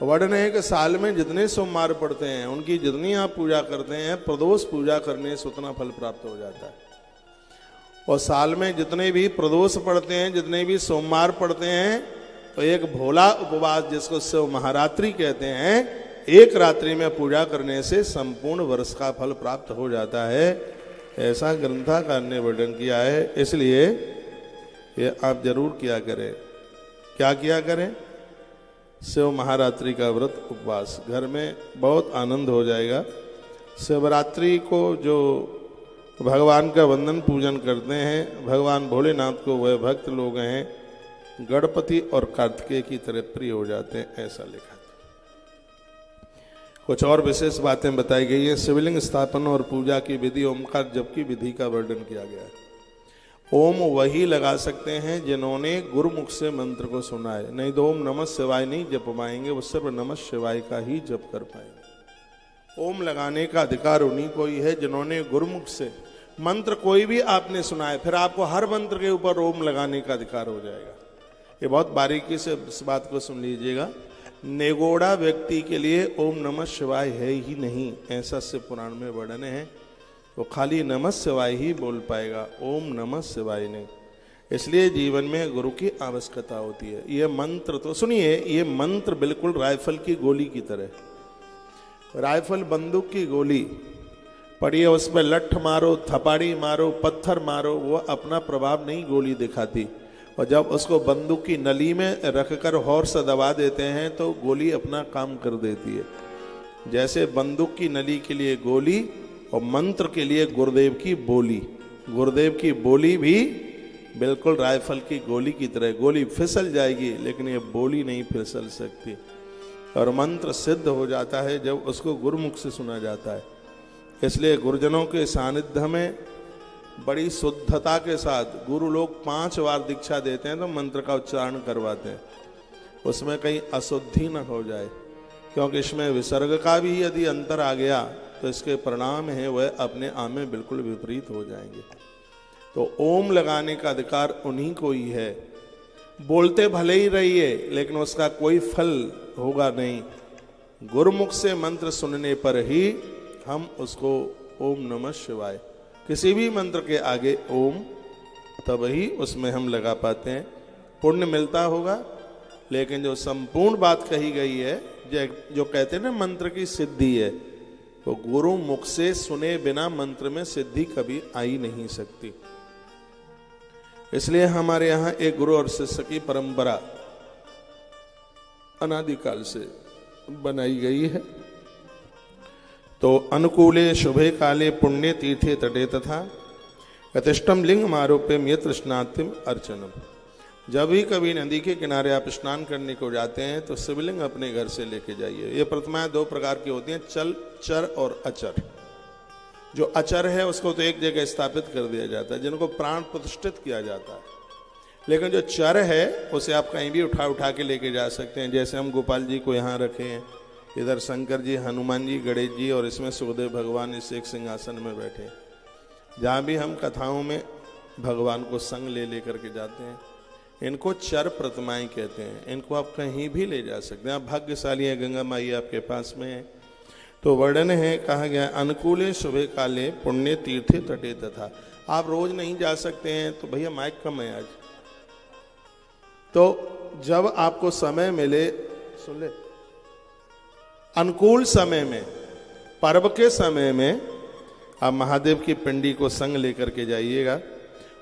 वर्णन है कि साल में जितने सोमवार पड़ते हैं उनकी जितनी आप पूजा करते हैं प्रदोष पूजा करने से उतना फल प्राप्त हो जाता है। और साल में जितने भी प्रदोष पड़ते हैं, जितने भी सोमवार पड़ते हैं, तो एक भोला उपवास जिसको शिव महारात्रि कहते हैं, एक रात्रि में पूजा करने से संपूर्ण वर्ष का फल प्राप्त हो जाता है। ऐसा ग्रंथकार ने वर्णन किया है। इसलिए ये आप जरूर किया करें। क्या किया करें? शिव महारात्रि का व्रत उपवास। घर में बहुत आनंद हो जाएगा। शिवरात्रि को जो भगवान का वंदन पूजन करते हैं, भगवान भोलेनाथ को वह भक्त लोग हैं गणपति और कार्तिकेय की तरह प्रिय हो जाते हैं, ऐसा लिखा। कुछ और विशेष बातें बताई गई है। शिवलिंग स्थापन और पूजा की विधि, ओमकार जप की विधि का वर्णन किया गया है। ओम वही लगा सकते हैं जिन्होंने गुरुमुख से मंत्र को सुना है, नहीं तो ओम नमः शिवाय नहीं जप पाएंगे, वो सिर्फ नमः शिवाय का ही जप कर पाएंगे। ओम लगाने का अधिकार उन्हीं को ही है जिन्होंने गुरुमुख से मंत्र कोई भी आपने सुना है, फिर आपको हर मंत्र के ऊपर ओम लगाने का अधिकार हो जाएगा। ये बहुत बारीकी से इस बात को सुन लीजिएगा। निगोड़ा व्यक्ति के लिए ओम नमः शिवाय है ही नहीं, ऐसा शिव पुराण में वर्णन है। वो खाली नमः शिवाय ही बोल पाएगा, ओम नमः शिवाय नहीं। इसलिए जीवन में गुरु की आवश्यकता होती है। ये मंत्र तो सुनिए, ये मंत्र बिल्कुल राइफल की गोली की तरह। राइफल बंदूक की गोली पड़ी, उस पर लठ मारो, थपाड़ी मारो, पत्थर मारो, वो अपना प्रभाव नहीं गोली दिखाती। और जब उसको बंदूक की नली में रखकर हौर से दबा देते हैं तो गोली अपना काम कर देती है। जैसे बंदूक की नली के लिए गोली और मंत्र के लिए गुरुदेव की बोली। गुरुदेव की बोली भी बिल्कुल राइफल की गोली की तरह, गोली फिसल जाएगी लेकिन ये बोली नहीं फिसल सकती। और मंत्र सिद्ध हो जाता है जब उसको गुरुमुख से सुना जाता है। इसलिए गुरुजनों के सानिध्य में बड़ी शुद्धता के साथ गुरु लोग 5 बार दीक्षा देते हैं तो मंत्र का उच्चारण करवाते हैं, उसमें कहीं अशुद्धि न हो जाए, क्योंकि इसमें विसर्ग का भी यदि अंतर आ गया तो इसके परिणाम है वह अपने आप में बिल्कुल विपरीत हो जाएंगे। तो ओम लगाने का अधिकार उन्हीं को ही है। बोलते भले ही रहिए लेकिन उसका कोई फल होगा नहीं। गुरुमुख से मंत्र सुनने पर ही हम उसको ओम नमः शिवाय, किसी भी मंत्र के आगे ओम, तब ही उसमें हम लगा पाते हैं। पुण्य मिलता होगा, लेकिन जो संपूर्ण बात कही गई है, जो कहते हैं ना मंत्र की सिद्धि है, तो गुरु मुख से सुने बिना मंत्र में सिद्धि कभी आ ही नहीं सकती। इसलिए हमारे यहाँ एक गुरु और शिष्य की परंपरा अनादिकाल से बनाई गई है। तो अनुकूले शुभे काले पुण्य तीर्थे तटे तथा यतिष्ठम लिंग आरोप्यम यत्र स्नातिम अर्चनम। जब भी कभी नदी के किनारे आप स्नान करने को जाते हैं तो शिवलिंग अपने घर से लेके जाइए। ये प्रतिमाएं 2 प्रकार की होती हैं, चल चर और अचर। जो अचर है उसको तो एक जगह स्थापित कर दिया जाता है, जिनको प्राण प्रतिष्ठित किया जाता है। लेकिन जो चर है उसे आप कहीं भी उठा के लेके जा सकते हैं। जैसे हम गोपाल जी को यहाँ रखे हैं, इधर शंकर जी, हनुमान जी, गणेश जी और इसमें सुखदेव भगवान इस एक सिंहासन में बैठे। जहाँ भी हम कथाओं में भगवान को संग ले लेकर के जाते हैं, इनको चर प्रतिमाएं कहते हैं। इनको आप कहीं भी ले जा सकते हैं। आप भाग्यशाली हैं, गंगा माई आपके पास में है। तो वर्णन है, कहा गया अनुकूले शुभे काले पुण्य तीर्थे तटे तथा। आप रोज नहीं जा सकते हैं तो भैया माइक कम है आज, तो जब आपको समय मिले सुन ले। अनुकूल समय में, पर्व के समय में आप महादेव की पिंडी को संग लेकर के जाइएगा।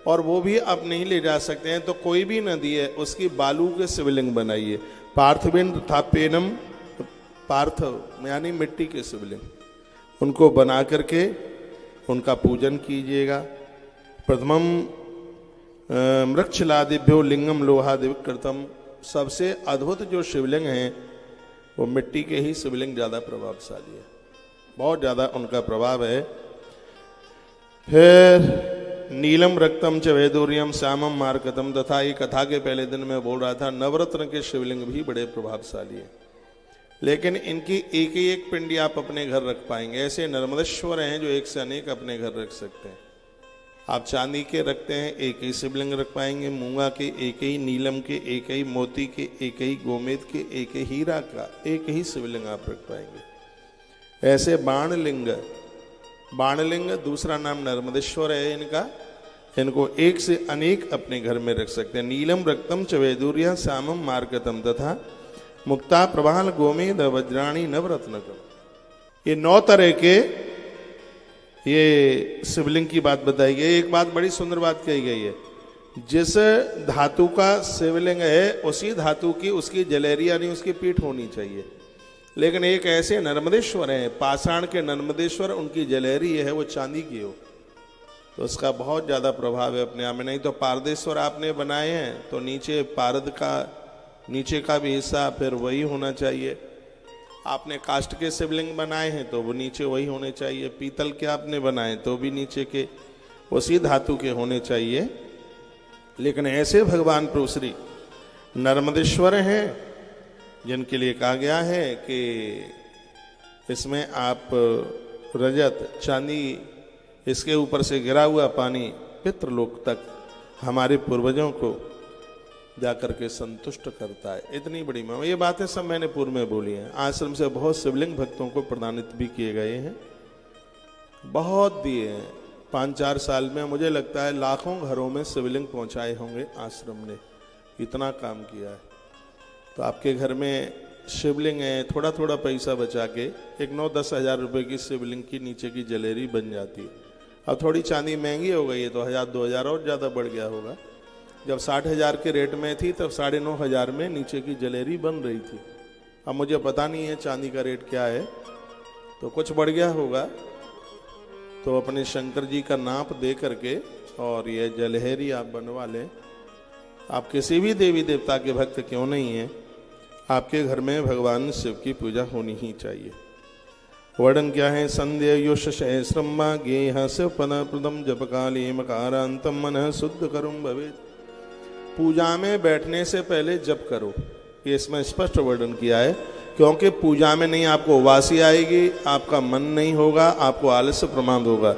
और वो भी आप नहीं ले जा सकते हैं तो कोई भी नदी है उसकी बालू के शिवलिंग बनाइए। पार्थिवेन थापेनम, पार्थिव यानी मिट्टी के शिवलिंग, उनको बना करके उनका पूजन कीजिएगा। प्रथमम मृक्षलादिभ्यो लिंगम लोहादिव कृतम। सबसे अद्भुत जो शिवलिंग हैं वो मिट्टी के ही शिवलिंग ज़्यादा प्रभावशाली है, बहुत ज़्यादा उनका प्रभाव है। फिर नीलम रक्तम च वैदूर्यम श्यामम मार्कतम तथा। ये कथा के पहले दिन मैं बोल रहा था, नवरत्न के शिवलिंग भी बड़े प्रभावशाली है, लेकिन इनकी एक ही एक पिंडी आप अपने घर रख पाएंगे। ऐसे नर्मदेश्वर हैं जो एक से अनेक अपने घर रख सकते हैं। आप चांदी के रखते हैं एक ही शिवलिंग रख पाएंगे, मूंगा के एक ही, नीलम के एक ही, मोती के एक ही, गोमेद के एक ही, हीरा का एक ही शिवलिंग आप रख पाएंगे। ऐसे बाणलिंग, बाणलिंग दूसरा नाम नर्मदेश्वर है इनका, इनको एक से अनेक अपने घर में रख सकते हैं। नीलम रक्तम च वैदूर्य श्यामम मार्गतम तथा मुक्ता प्रभाल गोमेद वज्राणी नवरत्नकम। ये 9 तरह के ये शिवलिंग की बात बताई गई। एक बात बड़ी सुंदर बात कही गई है, जिस धातु का शिवलिंग है उसी धातु की उसकी जलेरी यानी उसकी पीठ होनी चाहिए। लेकिन एक ऐसे नर्मदेश्वर हैं, पाषाण के नर्मदेश्वर, उनकी जलेरी है वो चांदी की हो, तो उसका बहुत ज़्यादा प्रभाव है अपने आप में। नहीं तो पारदेश्वर आपने बनाए हैं तो नीचे पारद का नीचे का भी हिस्सा फिर वही होना चाहिए। आपने काष्ठ के शिवलिंग बनाए हैं तो वो नीचे वही होने चाहिए। पीतल के आपने बनाए तो भी नीचे के उसी धातु के होने चाहिए। लेकिन ऐसे भगवान प्रभु श्री नर्मदेश्वर हैं जिनके लिए कहा गया है कि इसमें आप रजत चांदी, इसके ऊपर से गिरा हुआ पानी पितृलोक तक हमारे पूर्वजों को जाकर के संतुष्ट करता है। इतनी बड़ी महिमा, ये बातें सब मैंने पूर्व में बोली हैं। आश्रम से बहुत शिवलिंग भक्तों को प्रदानित भी किए गए हैं, बहुत दिए हैं। 5-4 साल में मुझे लगता है लाखों घरों में शिवलिंग पहुंचाए होंगे आश्रम ने, इतना काम किया है। तो आपके घर में शिवलिंग है, थोड़ा थोड़ा पैसा बचा के एक 9-10 हज़ार रुपये की शिवलिंग की नीचे की जलेरी बन जाती है। अब थोड़ी चांदी महंगी हो गई है तो 1000-2 हज़ार और ज़्यादा बढ़ गया होगा। जब 60 हज़ार के रेट में थी तब 9.5 हज़ार में नीचे की जलेरी बन रही थी। अब मुझे पता नहीं है चांदी का रेट क्या है, तो कुछ बढ़ गया होगा। तो अपने शंकर जी का नाप दे करके और ये जलहरी आप बनवा लें। आप किसी भी देवी देवता के भक्त क्यों नहीं हैं, आपके घर में भगवान शिव की पूजा होनी ही चाहिए। वर्णन क्या है? संध्या योश सहस्रम्मा गेह शिव पद प्रदम जप काली मकारांतम मन शुद्ध करुम भवेत्। पूजा में बैठने से पहले जप करो, ये इसमें स्पष्ट वर्णन किया है। क्योंकि पूजा में नहीं आपको उबासी आएगी, आपका मन नहीं होगा, आपको आलस्य प्रमाद होगा।